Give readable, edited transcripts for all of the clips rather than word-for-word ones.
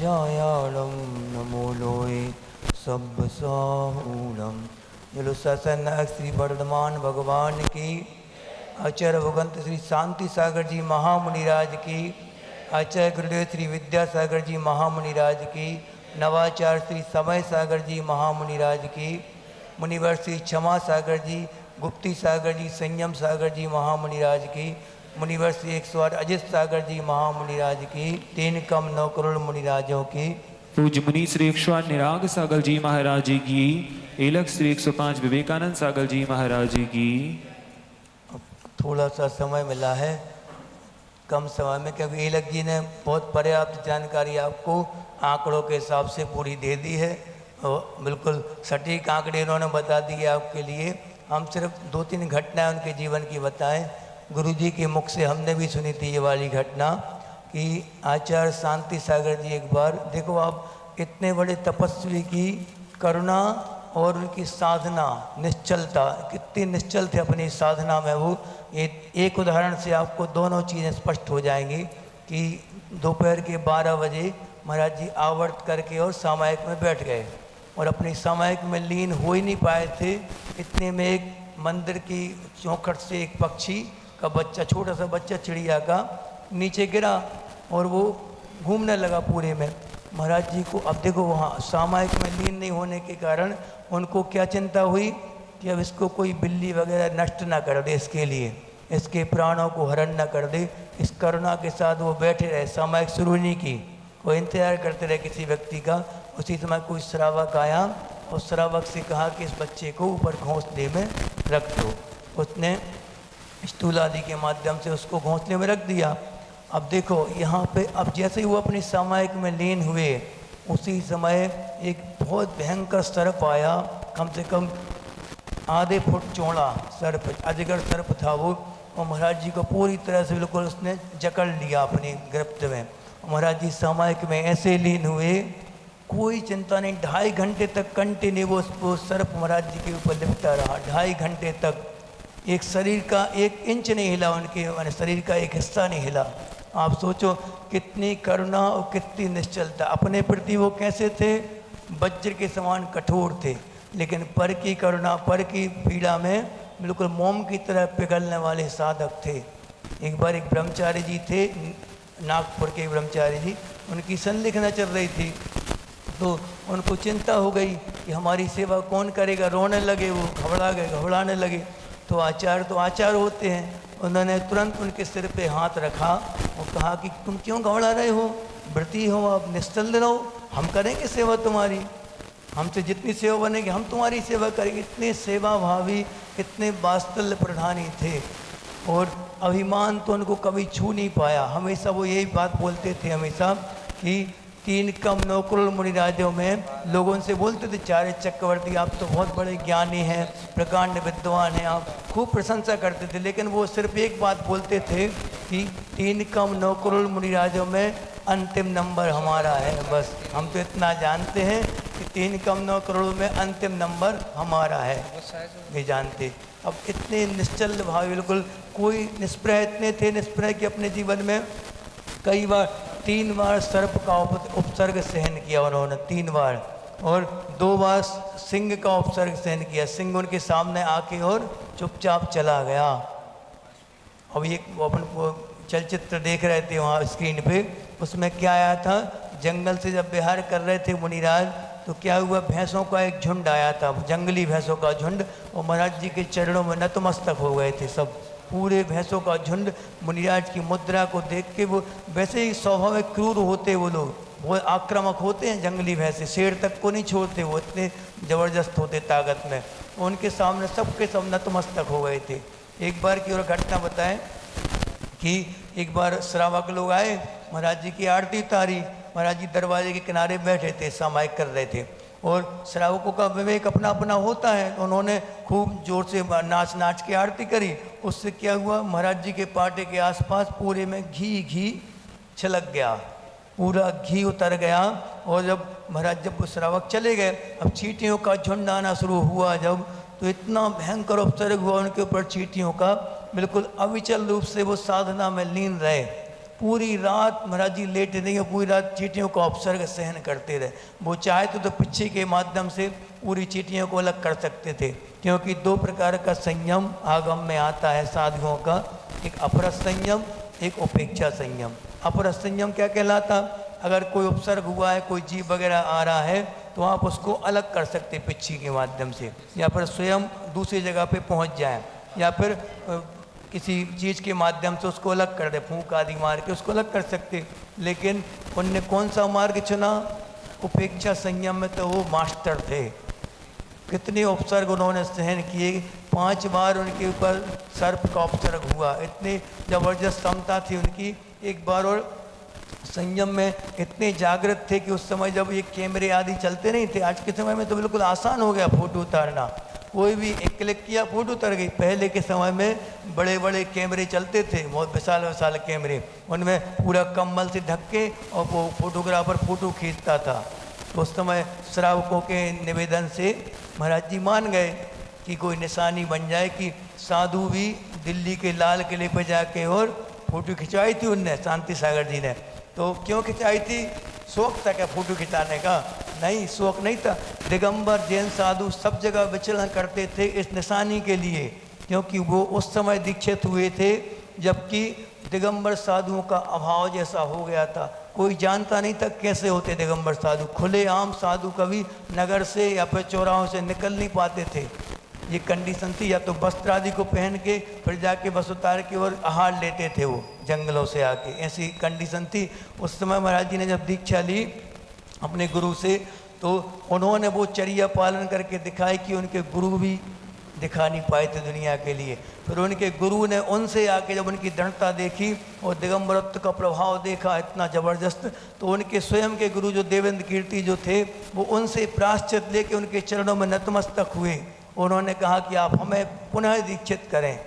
जयाणं नमो लोये सब्बसाहूणं। जलो सत्संग श्री वर्धमान भगवान की, आचार्य भगवंत श्री शांति सागर जी महामुनिराज की, आचार्य गुरुदेव श्री विद्यासागर जी महामुनिराज की, नवाचार्य श्री समय सागर जी महामुनिराज की, मुनिवर श्री क्षमा सागर जी, गुप्ती सागर जी, संयम सागर जी महामुनिराज की, मुनिवर श्री 108 अजित सागर जी महामुनिराज की, 3 कम 9 करोड़ मुनिराजों की, पूज्य मुनि श्री 108 निराग सागर जी महाराज जी की, एलक श्री 105 विवेकानंद सागर जी महाराज जी की। अब थोड़ा सा समय मिला है, कम समय में, क्योंकि एलक जी ने बहुत पर्याप्त जानकारी आपको आंकड़ों के हिसाब से पूरी दे दी है और बिल्कुल सटीक आंकड़े इन्होंने बता दिए आपके लिए। हम सिर्फ 2-3 घटनाएं उनके जीवन की बताएं। गुरुजी के मुख से हमने भी सुनी थी ये वाली घटना कि आचार्य शांति सागर जी एक बार, देखो आप इतने बड़े तपस्वी की करुणा और उनकी साधना, निश्चलता, कितनी निश्चल थे अपनी साधना में वो। एक उदाहरण से आपको दोनों चीज़ें स्पष्ट हो जाएंगी कि दोपहर के 12 बजे महाराज जी आवर्त करके और सामायिक में बैठ गए और अपनी सामायिक में लीन हो ही नहीं पाए थे। इतने में एक मंदिर की चौखट से एक पक्षी का बच्चा, छोटा सा बच्चा चिड़िया का, नीचे गिरा और वो घूमने लगा पूरे में। महाराज जी को अब देखो वहाँ सामायिक में लीन नहीं होने के कारण उनको क्या चिंता हुई कि अब इसको कोई बिल्ली वगैरह नष्ट ना कर दे, इसके लिए इसके प्राणों को हरण न कर दे। इस करुणा के साथ वो बैठे रहे, सामायिक शुरू नहीं की, वो इंतजार करते रहे किसी व्यक्ति का। उसी समय कोई श्रावक आया और श्रावक से कहा कि इस बच्चे को ऊपर घोंसले में रख दो। उसने स्टूल आदि के माध्यम से उसको घोंसले में रख दिया। अब देखो यहाँ पे, अब जैसे ही वो अपनी सामायिक में लीन हुए उसी समय एक बहुत भयंकर सर्प आया, कम से कम आधे फुट चौड़ा सर्प, अजगर सर्प था वो, और महाराज जी को पूरी तरह से बिल्कुल उसने जकड़ लिया अपनी गिरफ्त में। महाराज जी सामायिक में ऐसे लीन हुए, कोई चिंता नहीं, 2.5 घंटे तक कंटिन्यू वो सर्प महाराज जी के ऊपर लिपटा रहा। 2.5 घंटे तक एक शरीर का 1 इंच नहीं हिला, उनके माने शरीर का एक हिस्सा नहीं हिला। आप सोचो कितनी करुणा और कितनी निश्चलता। अपने प्रति वो कैसे थे, वज्र के समान कठोर थे, लेकिन पर की करुणा, पर की पीड़ा में बिल्कुल मोम की तरह पिघलने वाले साधक थे। एक बार एक ब्रह्मचारी जी थे, नागपुर के ब्रह्मचारी जी, उनकी संलिखना चल रही थी, तो उनको चिंता हो गई कि हमारी सेवा कौन करेगा। रोने लगे, वो घबरा गए, घबराने लगे। तो आचार्य होते हैं, उन्होंने तुरंत उनके सिर पे हाथ रखा और कहा कि तुम क्यों घबरा रहे हो, व्रती हो आप, निश्चल रहो, हम करेंगे सेवा तुम्हारी, हमसे जितनी सेवा बनेगी हम तुम्हारी सेवा करेंगे। इतने सेवा भावी, इतने वात्सल्य प्रधानी थे और अभिमान तो उनको कभी छू नहीं पाया। हमेशा वो यही बात बोलते थे हमेशा कि 3 कम 9 करोड़ मुनिराजों में लोगों से बोलते थे, चारे चक्रवर्ती आप तो बहुत बड़े ज्ञानी हैं, प्रकांड विद्वान हैं, आप खूब प्रशंसा करते थे। लेकिन वो सिर्फ एक बात बोलते थे कि 3 कम 9 करोड़ मुनिराजों में अंतिम नंबर हमारा है। बस हम तो इतना जानते हैं कि 3 कम 9 करोड़ में अंतिम नंबर हमारा है, नहीं जानते। अब इतने निश्चल भाव, बिल्कुल कोई निष्प्रह, इतने थे निष्प्रह कि अपने जीवन में कई बार 3 बार सर्प का उपसर्ग सहन किया उन्होंने, 3 बार, और 2 बार सिंह का उपसर्ग सहन किया। सिंह उनके सामने आके और चुपचाप चला गया। अब ये अपन चलचित्र देख रहे थे वहाँ स्क्रीन पे, उसमें क्या आया था, जंगल से जब विहार कर रहे थे मुनिराज तो क्या हुआ, भैंसों का एक झुंड आया था, जंगली भैंसों का झुंड, और महाराज जी के चरणों में नतमस्तक हो गए थे सब, पूरे भैंसों का झुंड। मुनिराज की मुद्रा को देख के, वो वैसे ही स्वाभाविक क्रूर होते वो लोग, वो आक्रामक होते हैं जंगली भैंसे, शेर तक को नहीं छोड़ते, वो इतने ज़बरदस्त होते ताकत में। उनके सामने सबके सब नतमस्तक हो गए थे। एक बार की और घटना बताएं कि एक बार श्रावक लोग आए, महाराज जी की आरती उतारी, महाराज जी दरवाजे के किनारे बैठे थे, सामायिक कर रहे थे, और श्रावकों का विवेक अपना अपना होता है, उन्होंने खूब जोर से नाच नाच के आरती करी। उससे क्या हुआ, महाराज जी के पाटे के आसपास पूरे में घी छलक गया, पूरा घी उतर गया। और जब महाराज जब श्रावक चले गए, अब चींटियों का झुंड आना शुरू हुआ जब, तो इतना भयंकर उपसर्ग हुआ उनके ऊपर चींटियों का, बिल्कुल अविचल रूप से वो साधना में लीन रहे। पूरी रात महाराज जी लेटे नहीं, पूरी रात चींटियों का उपसर्ग सहन करते रहे। वो चाहते तो पिच्छे के माध्यम से पूरी चींटियों को अलग कर सकते थे, क्योंकि दो प्रकार का संयम आगम में आता है साधुओं का, एक अपरस संयम, एक उपेक्षा संयम। अपरस संयम क्या कहलाता? अगर कोई उपसर्ग हुआ है, कोई जीव वगैरह आ रहा है, तो आप उसको अलग कर सकते पिच्छी के माध्यम से, या फिर स्वयं दूसरी जगह पे पहुंच जाएं, या फिर किसी चीज़ के माध्यम से उसको अलग कर दे, फूंक आदि मार के उसको अलग कर सकते। लेकिन उनने कौन सा मार्ग चुना? उपेक्षा संयम में तो वो मास्टर थे। कितने उपसर्ग उन्होंने सहन किए, 5 बार उनके ऊपर सर्प का उपसर्ग हुआ, इतनी ज़बरदस्त क्षमता थी उनकी। एक बार और संयम में इतने जागृत थे कि उस समय जब ये कैमरे आदि चलते नहीं थे, आज के समय में तो बिल्कुल आसान हो गया फोटो उतारना, कोई भी एक क्लिक किया फोटो उतर गई। पहले के समय में बड़े बड़े कैमरे चलते थे, बहुत विशाल विशाल कैमरे, उनमें पूरा कम्बल से ढक के और वो फोटोग्राफर फोटो खींचता था। तो उस समय श्रावकों के निवेदन से महाराज जी मान गए कि कोई निशानी बन जाए, कि साधु भी दिल्ली के लाल किले पर जाके और फोटो खिंचवाई थी उनने, शांति सागर जी ने। तो क्यों खिंचाई थी? शौक था क्या फोटो खिंचाने का? नहीं, शौक नहीं था। दिगंबर जैन साधु सब जगह विचरण करते थे इस निशानी के लिए, क्योंकि वो उस समय दीक्षित हुए थे जबकि दिगंबर साधुओं का अभाव जैसा हो गया था। कोई जानता नहीं था कैसे होते दिगंबर साधु। खुले आम साधु कभी नगर से या फिर चौराहों से निकल नहीं पाते थे, ये कंडीशन थी। या तो वस्त्र आदि को पहन के फिर जाके बस उतार के और आहार लेते थे वो जंगलों से आके, ऐसी कंडीशन थी उस समय। महाराज जी ने जब दीक्षा ली अपने गुरु से, तो उन्होंने वो चर्या पालन करके दिखाई कि उनके गुरु भी दिखा नहीं पाए थे दुनिया के लिए। फिर उनके गुरु ने उनसे आके जब उनकी दृढ़ता देखी और दिगंबरत्व का प्रभाव देखा इतना ज़बरदस्त, तो उनके स्वयं के गुरु जो देवेंद्र कीर्ति जो थे, वो उनसे प्रायश्चित लेके उनके चरणों में नतमस्तक हुए। उन्होंने कहा कि आप हमें पुनः दीक्षित करें,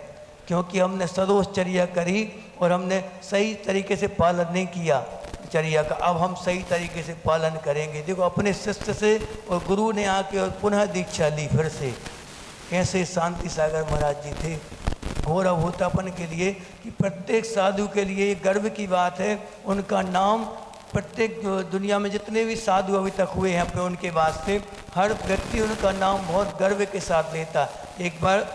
क्योंकि हमने सदोष चर्या करी और हमने सही तरीके से पालन नहीं किया चर्या का, अब हम सही तरीके से पालन करेंगे। देखो अपने शिष्य से और गुरु ने आके और पुनः दीक्षा ली फिर से। कैसे शांति सागर महाराज जी थे, घोर अभूतापन के लिए, कि प्रत्येक साधु के लिए ये गर्व की बात है। उनका नाम प्रत्येक दुनिया में जितने भी साधु अभी तक हुए हैं अपने उनके वास्ते, हर व्यक्ति उनका नाम बहुत गर्व के साथ लेता। एक बार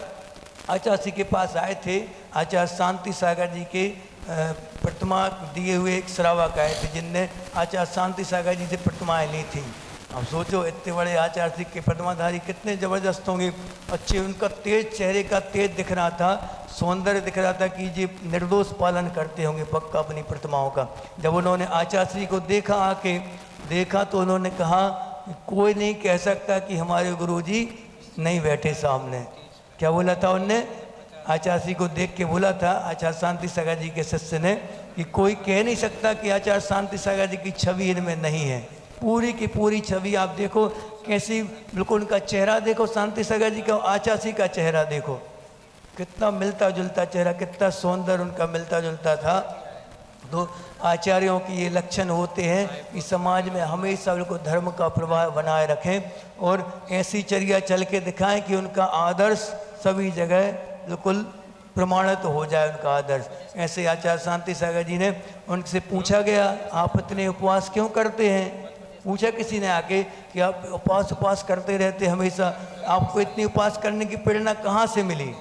आचार्य जी के पास आए थे, आचार्य शांति सागर जी के प्रतिमा दिए हुए एक श्रावक आए थे, जिनने आचार्य शांति सागर जी से प्रतिमाएँ ली थी। अब सोचो इतने बड़े आचार्य जी के प्रतिमाधारी कितने ज़बरदस्त होंगे, अच्छे, उनका तेज चेहरे का तेज दिख रहा था, सौंदर्य दिख रहा था कि ये निर्दोष पालन करते होंगे पक्का अपनी प्रतिमाओं का। जब उन्होंने आचार्य जी को देखा, आके देखा, तो उन्होंने कहा कोई नहीं कह सकता कि हमारे गुरुजी नहीं बैठे सामने। क्या बोला था उनने? आचार्य जी को देख के बोला था आचार्य शांति सागर जी के शिष्य ने कि कोई कह नहीं सकता कि आचार्य शांति सागर जी की छवि इनमें नहीं है। पूरी की पूरी छवि आप देखो कैसी, बिल्कुल उनका चेहरा देखो, शांति सागर जी का, आचार्य जी का चेहरा देखो, कितना मिलता जुलता चेहरा, कितना सौंदर्य उनका मिलता जुलता था। तो आचार्यों की ये लक्षण होते हैं कि समाज में हमेशा उनको धर्म का प्रभाव बनाए रखें और ऐसी चर्या चल के दिखाएं कि उनका आदर्श सभी जगह बिल्कुल प्रमाणित हो जाए, उनका आदर्श। ऐसे आचार्य शांति सागर जी ने, उनसे पूछा गया आप इतने उपवास क्यों करते हैं? पूछा किसी ने आके कि आप उपवास करते रहते हमेशा, आपको इतनी उपवास करने की प्रेरणा कहाँ से मिली?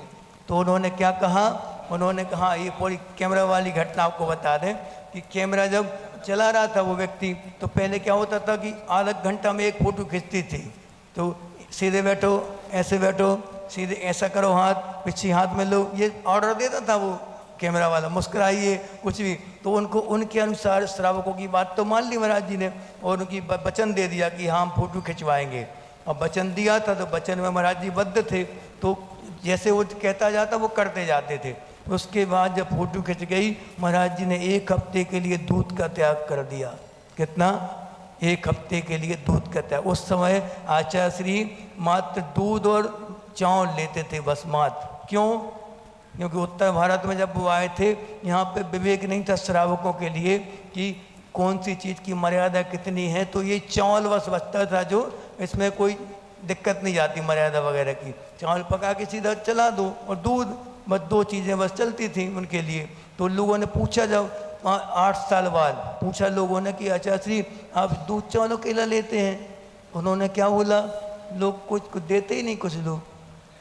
तो उन्होंने क्या कहा? उन्होंने कहा, ये पूरी कैमरा वाली घटना आपको बता दें कि कैमरा जब चला रहा था वो व्यक्ति, तो पहले क्या होता था कि आधा घंटा में एक फ़ोटो खींचती थी। तो सीधे बैठो, ऐसे बैठो, सीधे ऐसा करो, हाथ पीछे हाथ में लो, ये ऑर्डर देता था वो कैमरा वाला, मुस्कुराइए, कुछ भी। तो उनको उनके अनुसार श्रावकों की बात तो मान ली महाराज जी ने और उनकी वचन दे दिया कि हाँ हम फोटो खिंचवाएंगे। और वचन दिया था तो वचन में महाराज जी बद्ध थे, तो जैसे वो कहता जाता वो करते जाते थे। उसके बाद जब फोटो खिंच गई, महाराज जी ने 1 हफ्ते के लिए दूध का त्याग कर दिया। कितना? 1 हफ्ते के लिए दूध का त्याग। उस समय आचार्य श्री मात्र दूध और चावल लेते थे बस, मात्र। क्यों? क्योंकि उत्तर भारत में जब वो आए थे, यहाँ पे विवेक नहीं था श्रावकों के लिए कि कौन सी चीज़ की मर्यादा कितनी है, तो ये चावल बस बचता था, जो इसमें कोई दिक्कत नहीं जाती मर्यादा वगैरह की। चावल पका के सीधा चला दो और दूध, बस 2 चीज़ें बस चलती थी उनके लिए। तो लोगों ने पूछा जब 8 साल बाद पूछा लोगों ने कि आचार्य श्री आप दूध चावल अकेला लेते हैं? उन्होंने क्या बोला, लोग कुछ देते ही नहीं कुछ लोग,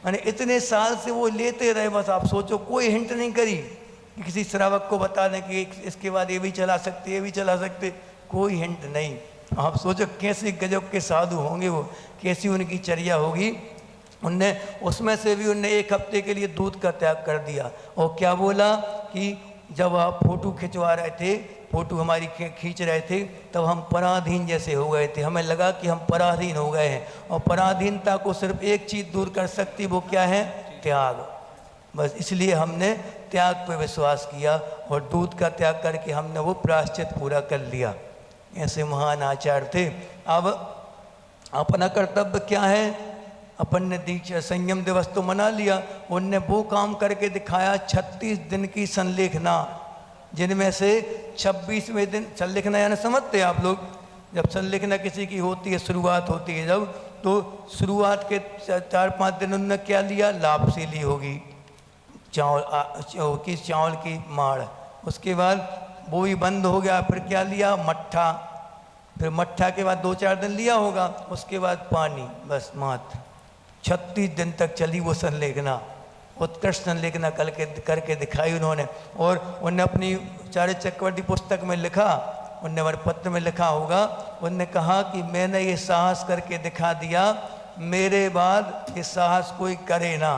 यानी इतने साल से वो लेते रहे। बस आप सोचो, कोई हिंट नहीं करी कि किसी श्रावक को बता दें कि इसके बाद ये भी चला सकते, ये भी चला सकते, कोई हिंट नहीं। आप सोचो कैसे गजब के साधु होंगे वो, कैसी उनकी चर्या होगी। उनने उसमें से भी उनने 1 हफ्ते के लिए दूध का त्याग कर दिया। और क्या बोला कि जब आप फोटो खिंचवा रहे थे, फोटो हमारी खींच रहे थे, तब हम पराधीन जैसे हो गए थे, हमें लगा कि हम पराधीन हो गए हैं। और पराधीनता को सिर्फ एक चीज़ दूर कर सकती, वो क्या है? त्याग। बस इसलिए हमने त्याग पे विश्वास किया और दूध का त्याग करके हमने वो प्रायश्चित पूरा कर लिया। ऐसे महान आचार्य थे। अब अपना कर्तव्य क्या है? अपन ने दीक्षा संयम दिवस तो मना लिया, उनने वो काम करके दिखाया 36 दिन की संलेखना, जिनमें से 26वें दिन संलेखना यानी समझते हैं आप लोग, जब संलेखना किसी की होती है, शुरुआत होती है जब, तो शुरुआत के 4-5 दिन उनने क्या लिया? लापसी ली होगी, चावल की माड़। उसके बाद वो भी बंद हो गया, फिर क्या लिया? मट्ठा। फिर मट्ठा के बाद 2-4 दिन लिया होगा, उसके बाद पानी, बस मात्र 36 दिन तक चली वो संलेखना। उत्कृष्ट संलेखना करके दिखाई उन्होंने। और उन्होंने अपनी आचार्य चक्रवर्ती पुस्तक में लिखा, उनने हमारे पत्र में लिखा होगा, उनने कहा कि मैंने ये साहस करके दिखा दिया, मेरे बाद ये साहस कोई करे ना।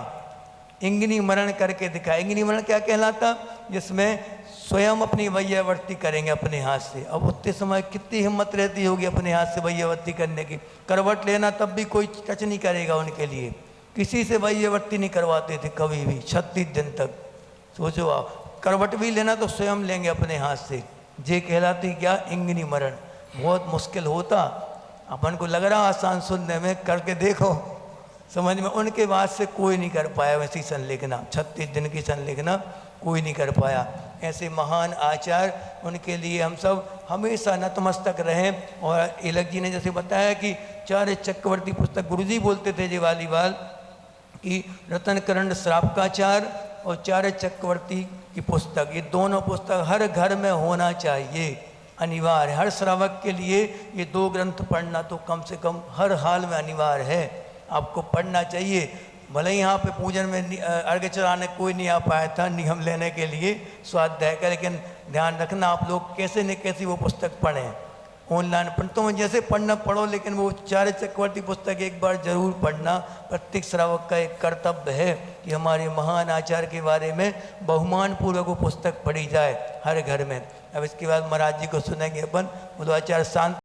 इंगिनी मरण करके दिखाया। इंगिनी मरण क्या कहलाता? जिसमें स्वयं अपनी वैयावर्ती करेंगे अपने हाथ से। अब उतने समय कितनी हिम्मत रहती होगी अपने हाथ से वैयावर्ती करने की। करवट लेना तब भी कोई टच नहीं करेगा उनके लिए, किसी से वैयावर्ती नहीं करवाते थे कभी भी 36 दिन तक। सोचो आप, करवट भी लेना तो स्वयं लेंगे अपने हाथ से। ये कहलाती क्या? इंगिनी मरण। बहुत मुश्किल होता, अपन को लग रहा आसान सुनने में, करके देखो समझ में। उनके बाद से कोई नहीं कर पाया वैसी संलेखना, 36 दिन की संलेखना कोई नहीं कर पाया। ऐसे महान आचार्य, उनके लिए हम सब हमेशा नतमस्तक रहें। और इलक जी ने जैसे बताया कि आचार्य चक्रवर्ती पुस्तक, गुरुजी बोलते थे ये वाली बात कि रत्नकरण श्रावकाचार्य और आचार्य चक्रवर्ती की पुस्तक, ये दोनों पुस्तक हर घर में होना चाहिए, अनिवार्य। हर श्रावक के लिए ये 2 ग्रंथ पढ़ना तो कम से कम हर हाल में अनिवार्य है, आपको पढ़ना चाहिए। भले ही यहाँ पे पूजन में अर्घ्य चढ़ाने कोई नहीं आ पाया था नियम लेने के लिए स्वाध्याय का, लेकिन ध्यान रखना आप लोग कैसे न कैसी वो पुस्तक पढ़ें। ऑनलाइन तो जैसे पढ़ना पढ़ो, लेकिन वो आचार्य चक्रवर्ती पुस्तक एक बार जरूर पढ़ना प्रत्येक श्रावक का एक कर्तव्य है कि हमारे महान आचार्य के बारे में बहुमान पूर्वक वो पुस्तक पढ़ी जाए हर घर में। अब इसके बाद महाराज जी को सुनेंगे अपन। बोलो आचार्य शांत।